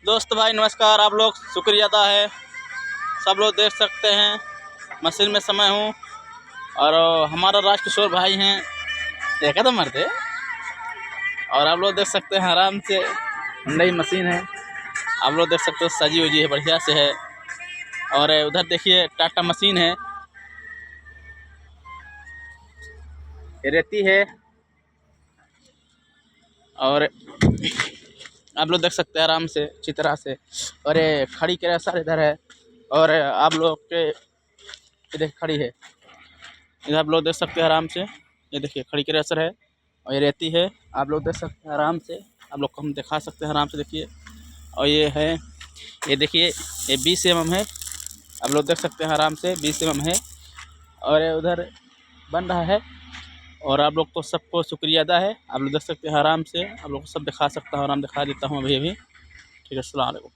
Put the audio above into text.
दोस्त भाई नमस्कार। आप लोग शुक्रिया अदा है, सब लोग देख सकते हैं मशीन में समय हूँ और हमारा राजकिशोर भाई हैं, देखा तो मरते। और आप लोग देख सकते हैं आराम से नई मशीन है, आप लोग देख सकते हो सजी उजी है, बढ़िया से है। और उधर देखिए टाटा मशीन है, रेती है। और आप लोग देख सकते हैं आराम से अच्छी तरह से। और ये खड़ी के सर इधर है और आप लोग के इधर खड़ी है, इधर आप लोग देख सकते हैं आराम से। ये देखिए खड़ी के असर है और ये रेती है, आप लोग देख सकते हैं आराम से। आप लोग को हम दिखा सकते हैं आराम से, देखिए। और ये है, ये देखिए ये 20 mm है, आप लोग देख सकते हैं आराम से 20 mm है। और ये उधर बन रहा है और आप लोग को सबको शुक्रिया अदा है। आप लोग देख सकते हैं आराम से, आप लोग को सब दिखा सकता हूँ, आराम दिखा देता हूँ अभी अभी। ठीक है, अस्सलाम वालेकुम।